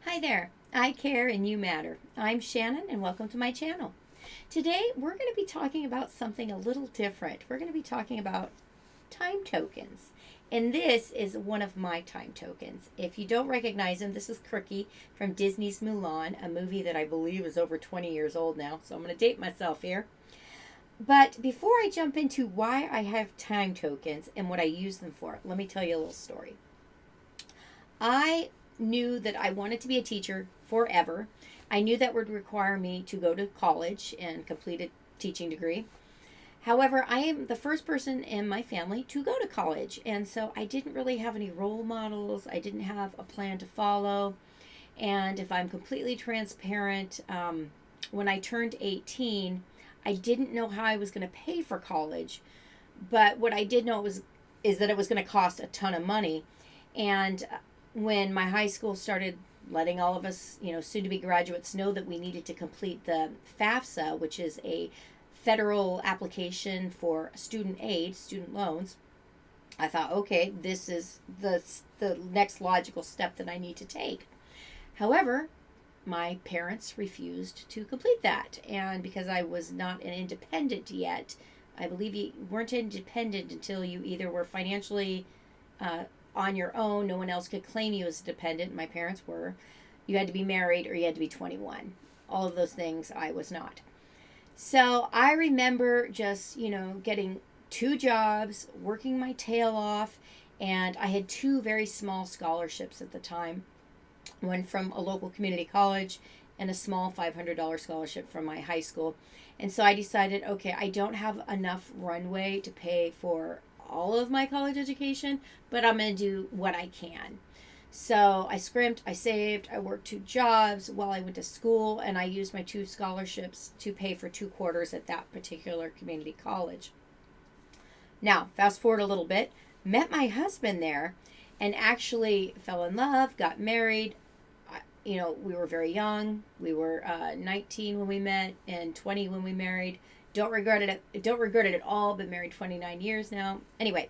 Hi there. I care and you matter. I'm Shannon and welcome to my channel. Today we're going to be talking about something a little different. We're going to be talking about time tokens. And this is one of my time tokens. If you don't recognize him, this is Crookie from Disney's Mulan, a movie that I believe is over 20 years old now. So I'm going to date myself here. But before I jump into why I have time tokens and what I use them for, let me tell you a little story. I knew that I wanted to be a teacher forever. I knew that would require me to go to college and complete a teaching degree. However, I am the first person in my family to go to college, and so I didn't really have any role models. I didn't have a plan to follow. And if I'm completely transparent, when I turned 18, I didn't know how I was going to pay for college. But what I did know is that it was going to cost a ton of money. And when my high school started letting all of us, soon to be graduates know that we needed to complete the FAFSA, which is a federal application for student aid, student loans, I thought, okay, this is the next logical step that I need to take. However, my parents refused to complete that. And because I was not an independent yet, I believe you weren't independent until you either were financially on your own, no one else could claim you as a dependent. My parents were. You had to be married or you had to be 21. All of those things I was not. So I remember just, getting 2 jobs, working my tail off, and I had 2 very small scholarships at the time. One from a local community college and a small $500 scholarship from my high school. And so I decided, okay, I don't have enough runway to pay for all of my college education, but I'm going to do what I can. So I scrimped, I saved, I worked 2 jobs while I went to school, and I used my 2 scholarships to pay for 2 quarters at that particular community college. Now, fast forward a little bit, met my husband there, and actually fell in love, got married. We were very young. We were 19 when we met and 20 when we married. Don't regret it at all, but married 29 years now. Anyway,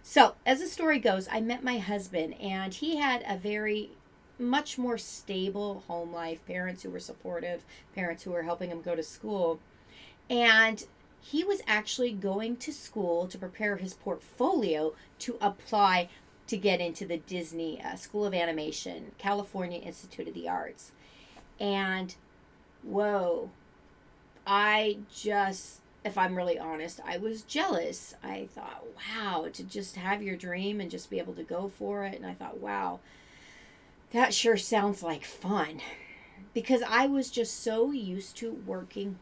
so as the story goes, I met my husband, and he had a very much more stable home life, parents who were supportive, parents who were helping him go to school. And he was actually going to school to prepare his portfolio to apply to get into the Disney School of Animation, California Institute of the Arts. And whoa, if I'm really honest, I was jealous. I thought, wow, to just have your dream and just be able to go for it. And I thought, wow, that sure sounds like fun. Because I was just so used to working.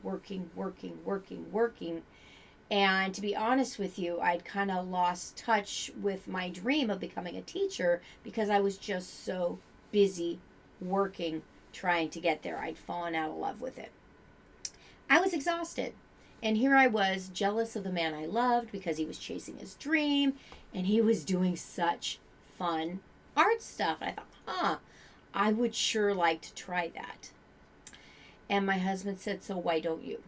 And to be honest with you, I'd kind of lost touch with my dream of becoming a teacher because I was just so busy working, trying to get there. I'd fallen out of love with it. I was exhausted. And here I was, jealous of the man I loved because he was chasing his dream and he was doing such fun art stuff. And I thought, I would sure like to try that. And my husband said, so why don't you?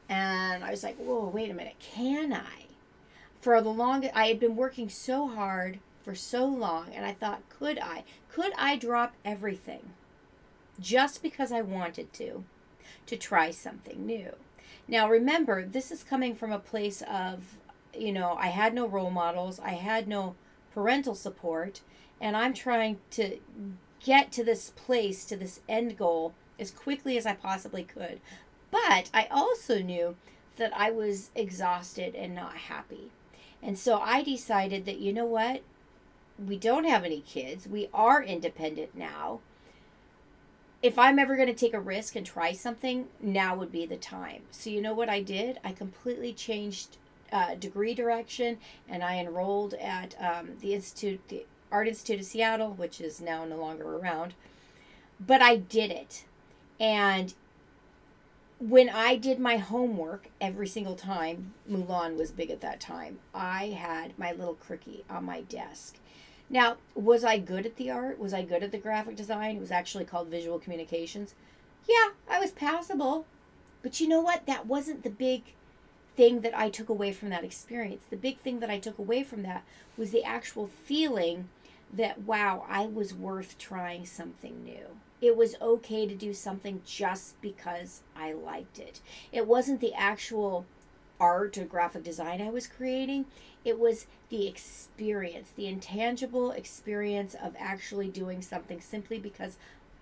And I was like, whoa, wait a minute, can I? For the longest, I had been working so hard for so long, and I thought, could I? Could I drop everything just because I wanted to try something new? Now, remember, this is coming from a place of, I had no role models, I had no parental support, and I'm trying to get to this place, to this end goal, as quickly as I possibly could. But I also knew that I was exhausted and not happy. And so I decided that, you know what? We don't have any kids. We are independent now. If I'm ever going to take a risk and try something, now would be the time. So you know what I did? I completely changed degree direction, and I enrolled at the Art Institute of Seattle, which is now no longer around. But I did it. And when I did my homework every single time, Mulan was big at that time, I had my little Crookie on my desk. Now, was I good at the art? Was I good at the graphic design? It was actually called visual communications. Yeah, I was passable. But you know what? That wasn't the big thing that I took away from that experience. The big thing that I took away from that was the actual feeling that, wow, I was worth trying something new. It was okay to do something just because I liked it. It wasn't the actual art or graphic design I was creating. It was the experience, the intangible experience of actually doing something simply because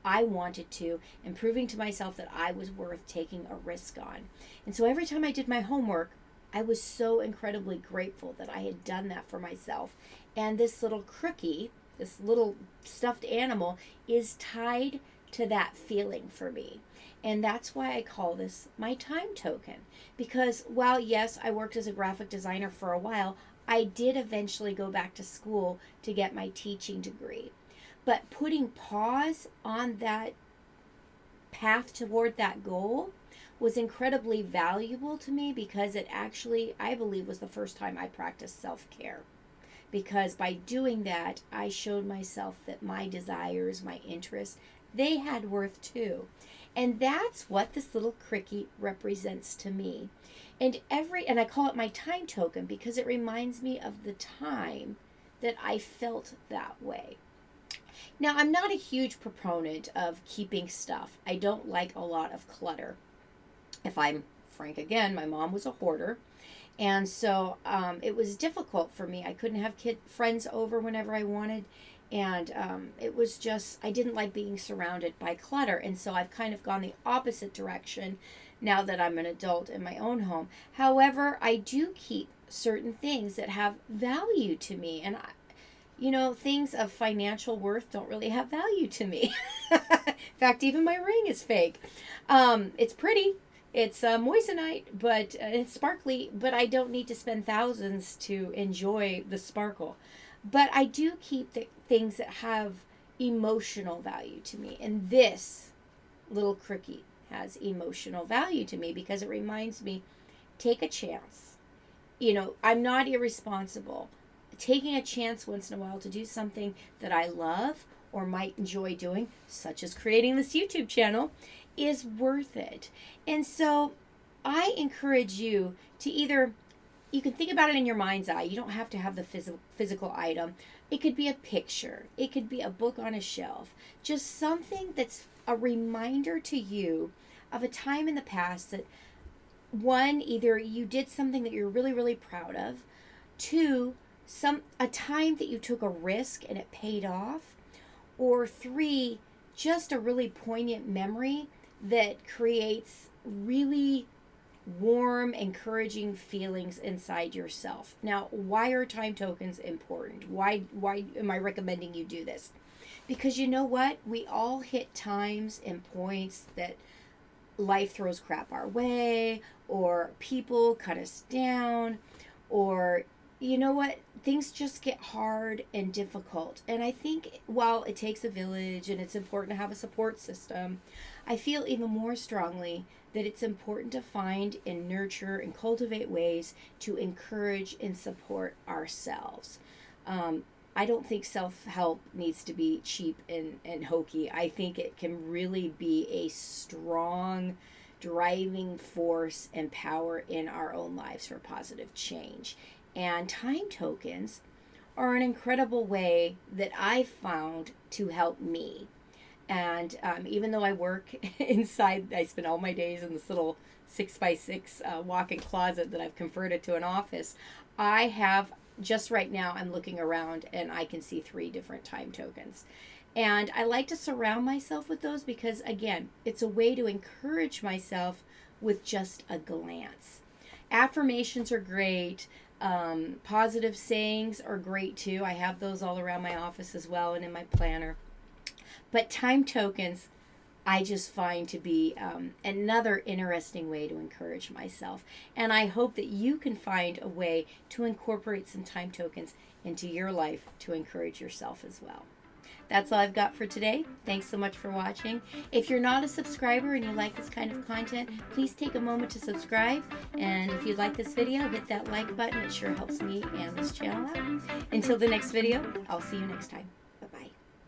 I wanted to, and proving to myself that I was worth taking a risk on. And so every time I did my homework, I was so incredibly grateful that I had done that for myself. And this little crookie, this little stuffed animal, is tied to that feeling for me. And that's why I call this my time token. Because while, yes, I worked as a graphic designer for a while, I did eventually go back to school to get my teaching degree. But putting pause on that path toward that goal was incredibly valuable to me, because it actually, I believe, was the first time I practiced self-care. Because by doing that, I showed myself that my desires, my interests, they had worth too. And that's what this little cricket represents to me. And I call it my time token because it reminds me of the time that I felt that way. Now, I'm not a huge proponent of keeping stuff. I don't like a lot of clutter. If I'm frank again, my mom was a hoarder. And so it was difficult for me. I couldn't have friends over whenever I wanted. And it was just, I didn't like being surrounded by clutter. And so I've kind of gone the opposite direction now that I'm an adult in my own home. However, I do keep certain things that have value to me. And things of financial worth don't really have value to me. In fact, even my ring is fake. It's pretty. It's moissanite, but it's sparkly, but I don't need to spend thousands to enjoy the sparkle. But I do keep the things that have emotional value to me. And this little cricket has emotional value to me because it reminds me, take a chance. I'm not irresponsible. Taking a chance once in a while to do something that I love or might enjoy doing, such as creating this YouTube channel, is worth it. And so I encourage you to you can think about it in your mind's eye. You don't have to have the physical item. It could be a picture. It could be a book on a shelf. Just something that's a reminder to you of a time in the past that, one, either you did something that you're really, really proud of. Two, a time that you took a risk and it paid off. Or three, just a really poignant memory that creates really warm, encouraging feelings inside yourself. Now, why are time tokens important? Why am I recommending you do this? Because you know what? We all hit times and points that life throws crap our way, or people cut us down, or you know what? Things just get hard and difficult. And I think while it takes a village and it's important to have a support system, I feel even more strongly that it's important to find and nurture and cultivate ways to encourage and support ourselves. I don't think self-help needs to be cheap and hokey. I think it can really be a strong driving force and power in our own lives for positive change. And time tokens are an incredible way that I've found to help me. And even though I work inside, I spend all my days in this little 6x6 walk-in closet that I've converted to an office. I have, just right now, I'm looking around and I can see 3 different time tokens. And I like to surround myself with those because, again, it's a way to encourage myself with just a glance. Affirmations are great. Positive sayings are great too. I have those all around my office as well and in my planner. But time tokens, I just find to be another interesting way to encourage myself. And I hope that you can find a way to incorporate some time tokens into your life to encourage yourself as well. That's all I've got for today. Thanks so much for watching. If you're not a subscriber and you like this kind of content, please take a moment to subscribe. And if you like this video, hit that like button. It sure helps me and this channel out. Until the next video, I'll see you next time.